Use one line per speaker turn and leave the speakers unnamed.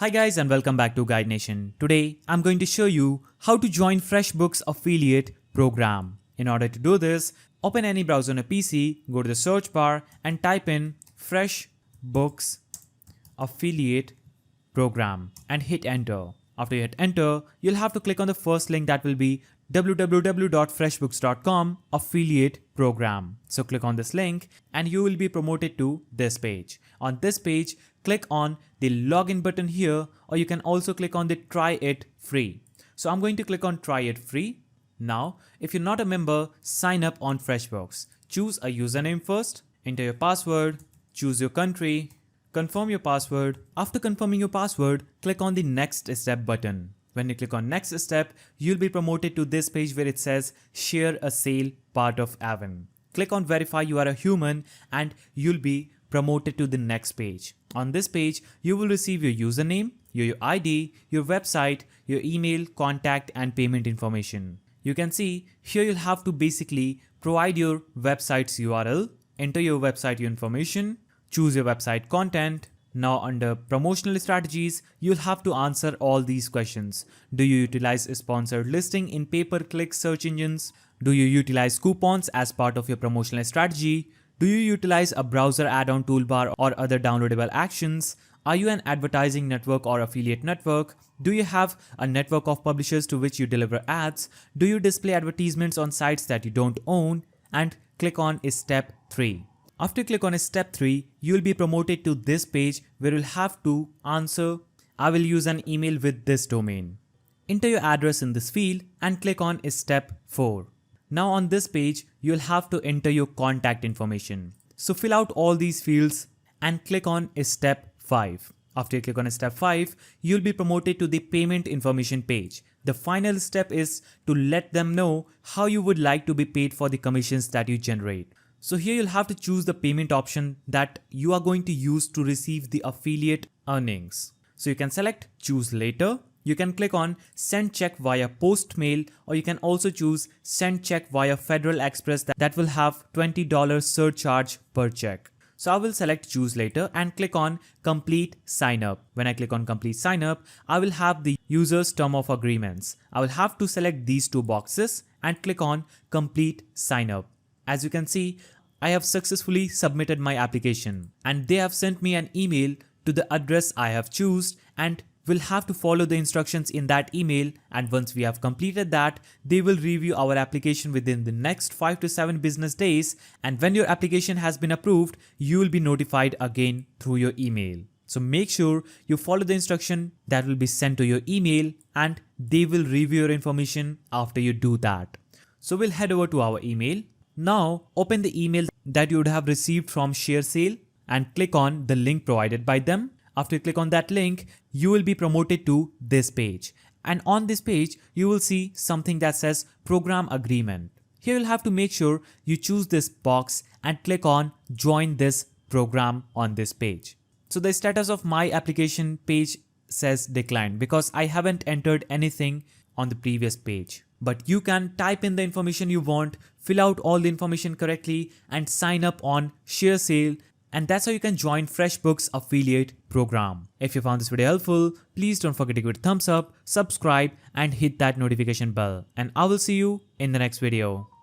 Hi guys and welcome back to Guide Nation. Today I'm going to show you how to join Freshbooks affiliate program. In order to do this, open any browser on a PC, go to the search bar and type in Freshbooks affiliate program and hit enter. After you hit enter, you'll have to click on the first link that will be www.freshbooks.com affiliate program. So click on this link and you will be promoted to this page. On this page, click on the login button here, or you can also click on the try it free. So I'm going to click on try it free. Now, if you're not a member, sign up on Freshbooks. Choose a username first, enter your password, choose your country, confirm your password. After confirming your password, click on the next step button. When you click on next step, you'll be promoted to this page where it says share a sale part of Avon. Click on verify you are a human and you'll be promoted to the next page. On this page, you will receive your username, your ID, your website, your email, contact and payment information. You can see here you'll have to basically provide your website's URL, enter your website information, choose your website content. Now under promotional strategies, you'll have to answer all these questions. Do you utilize a sponsored listing in pay-per-click search engines? Do you utilize coupons as part of your promotional strategy? Do you utilize a browser add-on toolbar or other downloadable actions? Are you an advertising network or affiliate network? Do you have a network of publishers to which you deliver ads? Do you display advertisements on sites that you don't own? And click on step 3. After you click on step 3, you will be promoted to this page where you'll have to answer, I will use an email with this domain. Enter your address in this field and click on step 4. Now on this page, you'll have to enter your contact information. So fill out all these fields and click on step 5. After you click on step 5, you'll be promoted to the payment information page. The final step is to let them know how you would like to be paid for the commissions that you generate. So here you'll have to choose the payment option that you are going to use to receive the affiliate earnings. So you can select choose later. You can click on send check via post mail, or you can also choose send check via Federal Express that will have $20 surcharge per check. So I will select choose later and click on complete sign up. When I click on complete sign up, I will have the user's term of agreements. I will have to select these two boxes and click on complete sign up. As you can see, I have successfully submitted my application and they have sent me an email to the address I have chosen, and we'll have to follow the instructions in that email, and once we have completed that, they will review our application within the next 5 to 7 business days, and when your application has been approved, you will be notified again through your email. So make sure you follow the instruction that will be sent to your email and they will review your information after you do that. So we'll head over to our email. Now open the email that you would have received from ShareSale and click on the link provided by them. After you click on that link, you will be promoted to this page. And on this page, you will see something that says program agreement. Here you'll have to make sure you choose this box and click on join this program on this page. So the status of my application page says declined because I haven't entered anything on the previous page. But you can type in the information you want, fill out all the information correctly and sign up on ShareSale, and that's how you can join Freshbooks affiliate program. If you found this video helpful, please don't forget to give it a thumbs up, subscribe and hit that notification bell, and I will see you in the next video.